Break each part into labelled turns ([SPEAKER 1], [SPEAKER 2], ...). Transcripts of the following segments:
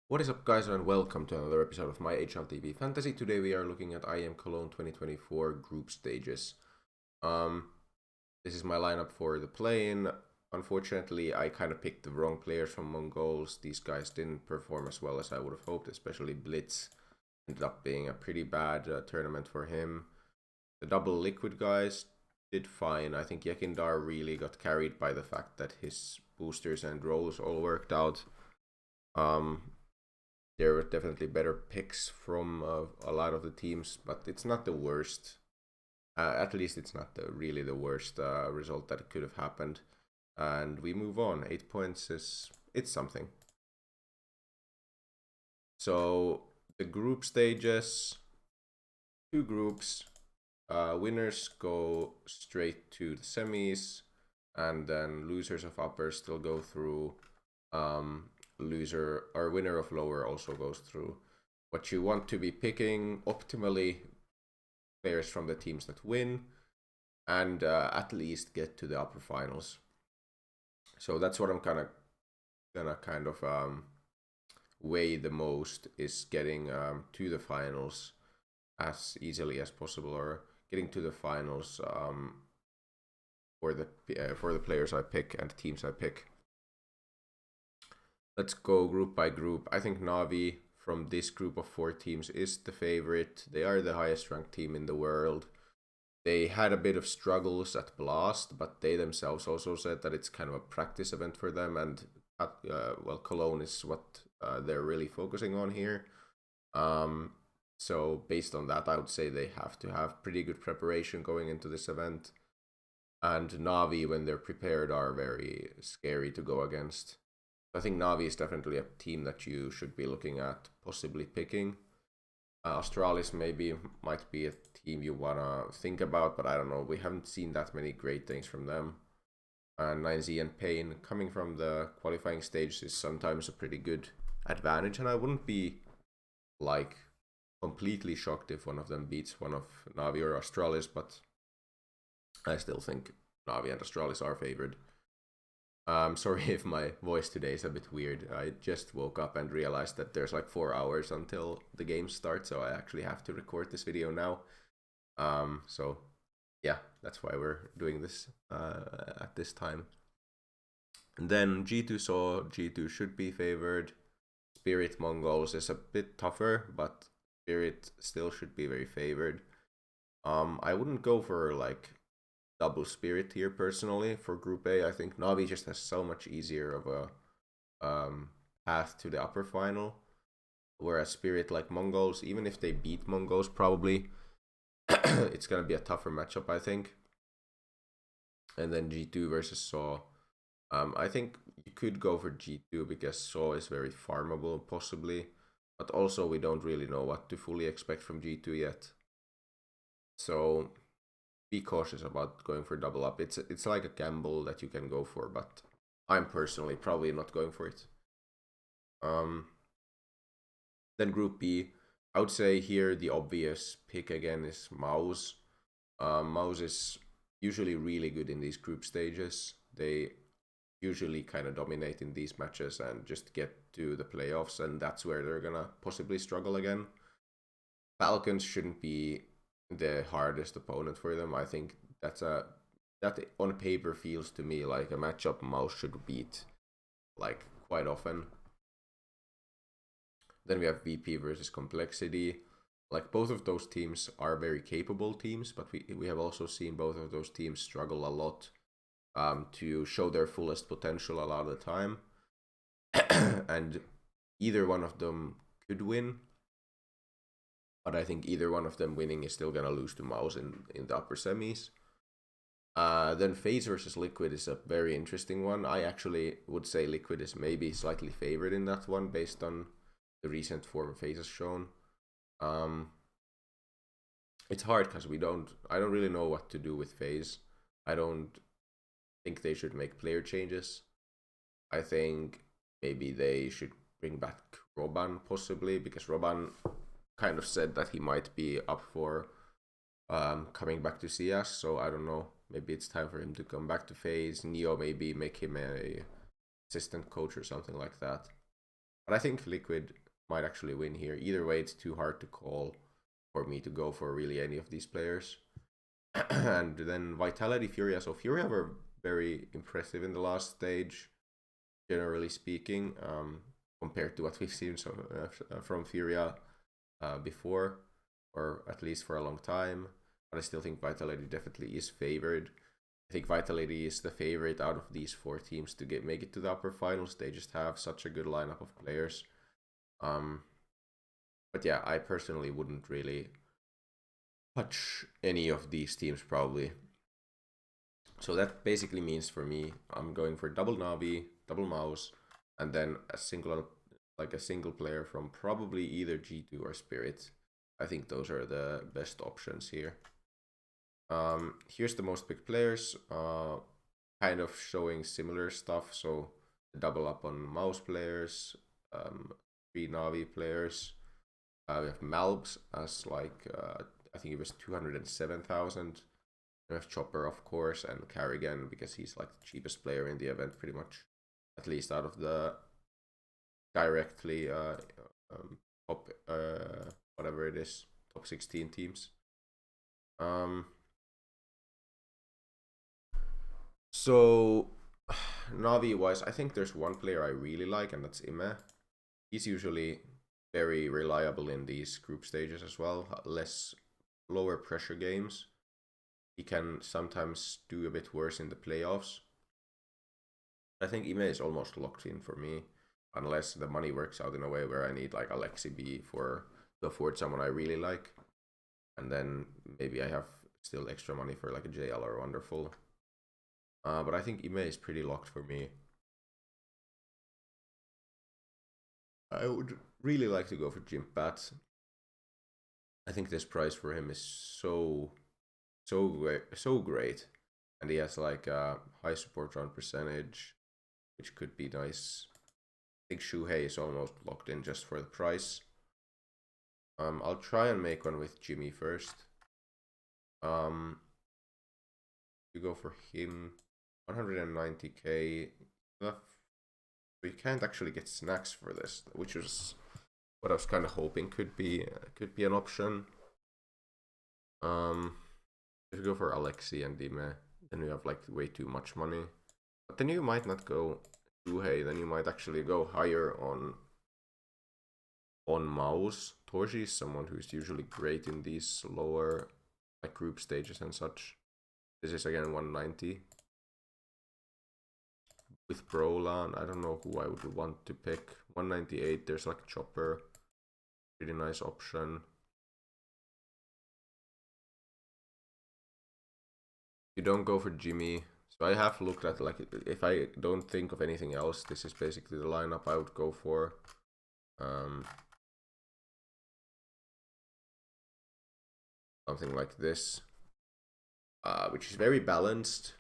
[SPEAKER 1] What is up, guys, and welcome to another episode of my HLTV Fantasy. Today we are looking at IEM Cologne 2024 group stages. Um, this is my lineup for the play-in. Unfortunately, I kind of picked the wrong players from Mongols. These guys didn't perform as well as I would have hoped, especially Blitz. Ended up being a pretty bad tournament for him. The double liquid guys did fine. I think Yekindar really got carried by the fact that his boosters and rolls all worked out. Um, there were definitely better picks from a lot of the teams, but it's not the worst. At least it's not really the worst result that could have happened. And we move on. 8 points is it's something. So the group stages, two groups. Winners go straight to the semis, and then losers of upper still go through. Loser or winner of lower also goes through. What you want to be picking optimally players from the teams that win, and at least get to the upper finals. So that's what I'm gonna weigh the most, is getting to the finals as easily as possible, or getting to the finals for the players I pick and the teams I pick. Let's go group by group. I think Navi from this group of 4 teams is the favorite. They are the highest ranked team in the world. They had a bit of struggles at Blast, but they themselves also said that it's kind of a practice event for them, and Cologne is what they're really focusing on here. So based on that, I would say they have to have pretty good preparation going into this event. And Navi, when they're prepared, are very scary to go against. I think Navi is definitely a team that you should be looking at possibly picking. Australis might be a team you wanna think about, but I don't know. We haven't seen that many great things from them. And 9Z and Payne coming from the qualifying stage is sometimes a pretty good advantage, and I wouldn't be like completely shocked if one of them beats one of Navi or Australis, but I still think Navi and Australis are favored. Sorry if my voice today is a bit weird. I just woke up and realized that there's like 4 hours until the game starts, so I actually have to record this video now. So yeah, that's why we're doing this at this time. And then G2 saw G2 should be favored. Spirit Mongols is a bit tougher, but Spirit still should be very favored. I wouldn't go for like double Spirit here personally for Group A. I think Navi just has so much easier of a path to the upper final, whereas Spirit, like Mongols, even if they beat Mongols, probably it's gonna be a tougher matchup, I think. And then G2 versus Saw. I think you could go for G2 because Saw is very farmable, possibly, but also we don't really know what to fully expect from G2 yet. So be cautious about going for double up. It's like a gamble that you can go for, but I'm personally probably not going for it. Then Group B, I would say here the obvious pick again is Mouse. Mouse is usually really good in these group stages. They usually kind of dominate in these matches and just get to the playoffs, and that's where they're gonna possibly struggle again. Falcons shouldn't be the hardest opponent for them. I think that on paper feels to me like a matchup Mouse should beat like quite often. Then we have VP versus Complexity. Like both of those teams are very capable teams, but we have also seen both of those teams struggle a lot to show their fullest potential a lot of the time. And either one of them could win, but I think either one of them winning is still gonna lose to Mouse in the upper semis. Then FaZe versus Liquid is a very interesting one. I actually would say Liquid is maybe slightly favored in that one based on the recent form FaZe has shown. It's hard because I don't really know what to do with FaZe. I don't think they should make player changes. I think maybe they should bring back Roban possibly, because Roban kind of said that he might be up for coming back to CS. So I don't know. Maybe it's time for him to come back to FaZe. Neo maybe make him a assistant coach or something like that. But I think Liquid might actually win here. Either way, it's too hard to call for me to go for really any of these players. And then Vitality, Furia. So Furia were very impressive in the last stage, generally speaking, compared to what we've seen from Furia before, or at least for a long time. But I still think Vitality definitely is favored. I think Vitality is the favorite out of these 4 teams to make it to the upper finals. They just have such a good lineup of players. But yeah, I personally wouldn't really touch any of these teams probably. So that basically means for me, I'm going for double Navi, double Mouse, and then a single player from probably either G2 or Spirit. I think those are the best options here. Here's the most picked players, kind of showing similar stuff. So double up on Mouse players, 3 Navi players. We have Malbs as like, I think it was 207,000. We have Chopper, of course, and Carrigan, because he's like the cheapest player in the event, pretty much. At least out of the directly top, whatever it is, top 16 teams. So, Navi-wise, I think there's one player I really like, and that's IME. He's usually very reliable in these group stages as well, lower pressure games. He can sometimes do a bit worse in the playoffs. I think IME is almost locked in for me, unless the money works out in a way where I need like Alexi B to afford someone I really like. And then maybe I have still extra money for like a JL or Wonderful. But I think IME is pretty locked for me. I would really like to go for Jimpat. I think this price for him is so great. And he has like a high support round percentage, which could be nice. I think Shuhei is almost locked in just for the price. I'll try and make one with Jimmy first. You go for him, 190k. We can't actually get snacks for this, which was what I was kind of hoping could be an option. If you go for Alexi and Dime, then you have like way too much money. But then you might not go Shuhei, then you might actually go higher on Mouse. Torji is someone who's usually great in these lower like group stages and such. This is again 190. With Brolan, I don't know who I would want to pick. 198, there's like a Chopper. Pretty nice option. You don't go for Jimmy. So I have looked at, like, if I don't think of anything else, this is basically the lineup I would go for. Something like this. Which is very balanced.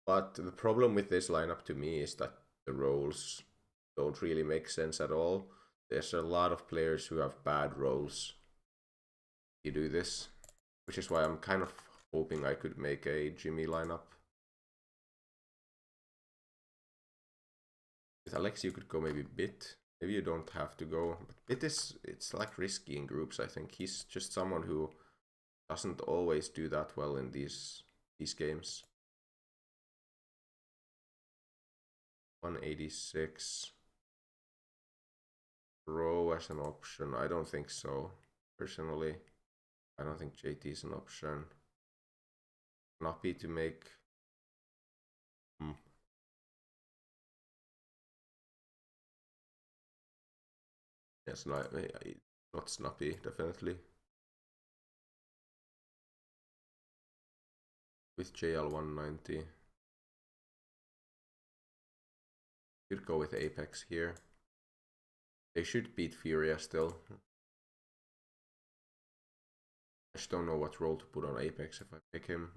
[SPEAKER 1] But the problem with this lineup to me is that the roles don't really make sense at all. There's a lot of players who have bad roles. You do this, which is why I'm kind of hoping I could make a Jimmy lineup. With Alex, you could go maybe Bit. Maybe you don't have to go. But Bit it's like risky in groups, I think. He's just someone who doesn't always do that well in these games. 186. Row as an option. I don't think so, personally. I don't think JT is an option. Snappy to make. Yes, not Snappy, definitely. With JL 190. Could go with Apex here. They should beat Furia still. I just don't know what role to put on Apex if I pick him.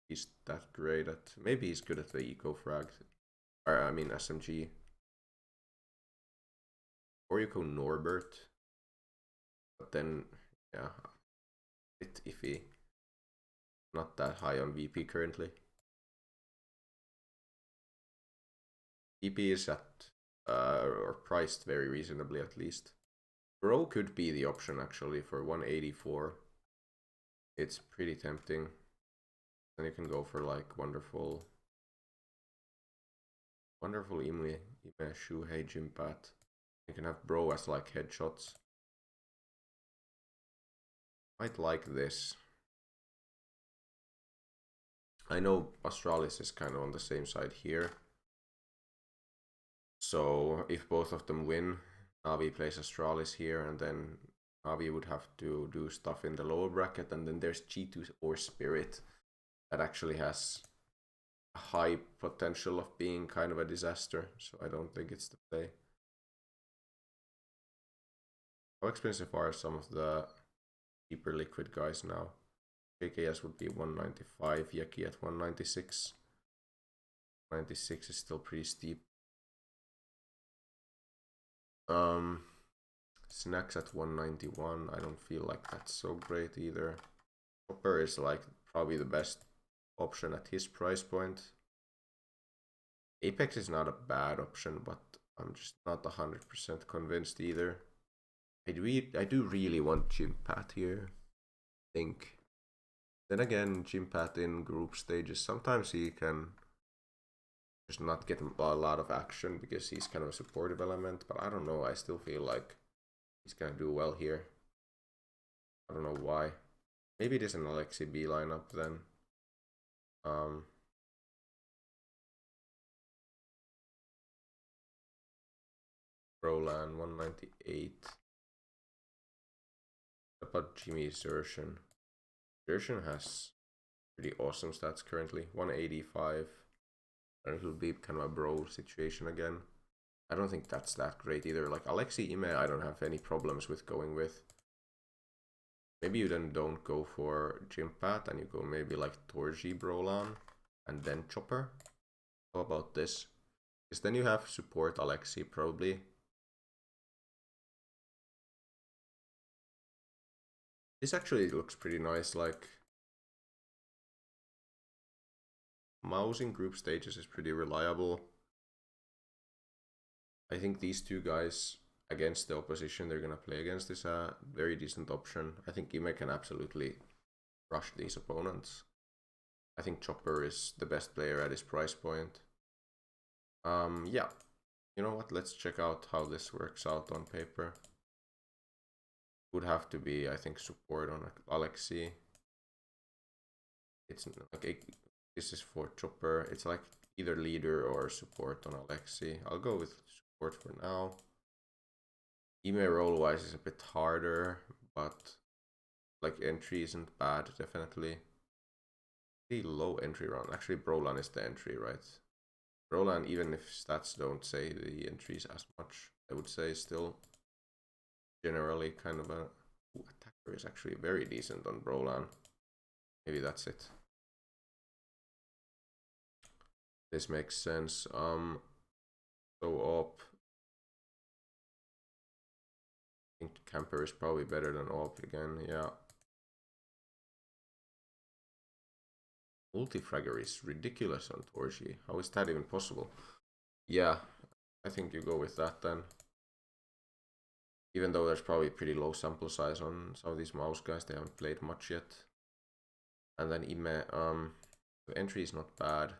[SPEAKER 1] He's that great at, maybe he's good at the eco frag. Or I mean SMG. Or you go Norbert. But then, yeah, a bit iffy. Not that high on VP currently. VP is at or priced very reasonably at least. Bro could be the option actually for 184. It's pretty tempting. Then you can go for like wonderful Ime Shuhei Jimpat. You can have Bro as like headshots. Might like this. I know Astralis is kind of on the same side here. So if both of them win, Navi plays Astralis here, and then Navi would have to do stuff in the lower bracket, and then there's G2 or Spirit that actually has a high potential of being kind of a disaster, so I don't think it's the play. How expensive are some of the cheaper liquid guys now? KKS would be 195, Yaki at 196. 96 is still pretty steep. Snacks at 191. I don't feel like that's so great either. Chopper is like probably the best option at his price point. Apex is not a bad option, but I'm just not 100% convinced either. I do really want Jimpat here, I think. Then again, Jimpat in group stages, sometimes he can just not get a lot of action because he's kind of a supportive element, but I don't know, I still feel like he's gonna do well here. I don't know why. Maybe it is an Alexi B lineup then. Roland 198. About Jimmy Zershin. Zershin has pretty awesome stats currently. 185. And it'll be kind of a bro situation again. I don't think that's that great either. Like Alexi Ime, I don't have any problems with going with. Maybe you then don't go for Jimpat and you go maybe like Torji Brolan and then Chopper. How about this? Because then you have support Alexi probably. This actually looks pretty nice, like Mouse in group stages is pretty reliable. I think these two guys against the opposition they're gonna play against is a very decent option. I think Ime can absolutely rush these opponents. I think Chopper is the best player at his price point. Yeah. You know what? Let's check out how this works out on paper. Would have to be, I think, support on Alexi. It's like this is for Chopper. It's like either leader or support on Alexi. I'll go with support for now. Ime roll wise is a bit harder, but like entry isn't bad, definitely. Pretty low entry round. Actually, Brolan is the entry, right? Brolan, even if stats don't say the entries as much, I would say still generally kind of a attacker is actually very decent on Brolan. Maybe that's it. This makes sense. So op. I think Camper is probably better than op again, yeah. Multifragger is ridiculous on Torji. How is that even possible? Yeah, I think you go with that then. Even though there's probably pretty low sample size on some of these mouse guys, they haven't played much yet. And then Ime, the entry is not bad.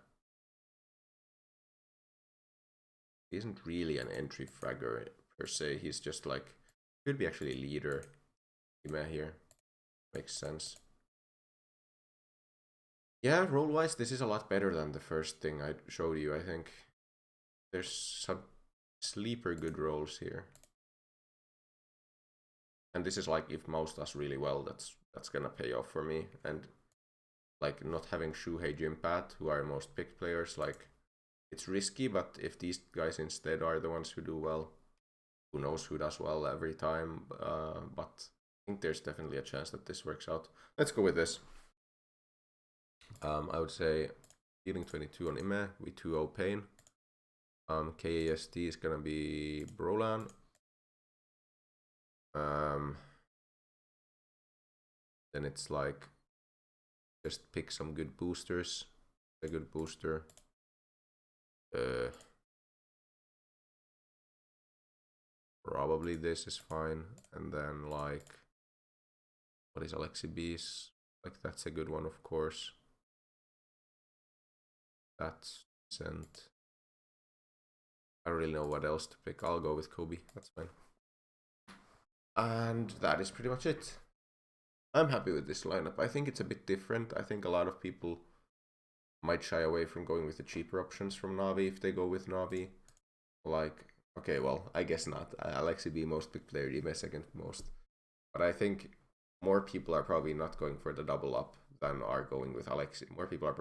[SPEAKER 1] He isn't really an entry fragger per se, he's just like, could be actually leader. Ime here, makes sense. Yeah, role-wise, this is a lot better than the first thing I showed you, I think. There's some sleeper good roles here. And this is like, if Mouse does really well, that's gonna pay off for me. And like, not having Shuhei Jimpat, who are most picked players, like, it's risky, but if these guys instead are the ones who do well, who knows who does well every time, but I think there's definitely a chance that this works out. Let's go with this. I would say healing 22 on Ime, we 2-0 Pain. KAST is gonna be Brolan. Then it's like, just pick some good boosters. A good booster. probably this is fine. And then like, what is Alexi B's? Like that's a good one, of course. That's decent. I don't really know what else to pick. I'll go with Kobe. That's fine. And that is pretty much it. I'm happy with this lineup. I think it's a bit different. I think a lot of people might shy away from going with the cheaper options from Navi if they go with Navi. Like, okay, well, I guess not. Alexi B most picked player, Ime second most. But I think more people are probably not going for the double up than are going with Alexi. More people are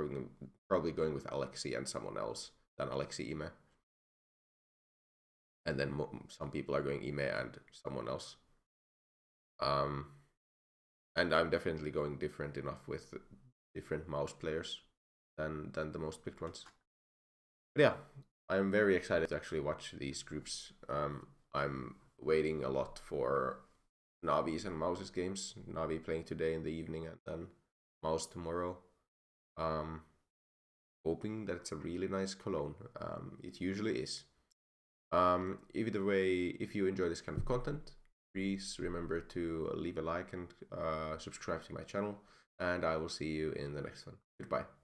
[SPEAKER 1] probably going with Alexi and someone else than Alexi Ime. And then some people are going Ime and someone else. And I'm definitely going different enough with different mouse players than the most picked ones. But yeah, I'm very excited to actually watch these groups. I'm waiting a lot for Navi's and Mouse's games. Navi playing today in the evening and then Mouse tomorrow. Hoping that it's a really nice Cologne. It usually is. Either way, if you enjoy this kind of content, please remember to leave a like and subscribe to my channel. And I will see you in the next one. Goodbye.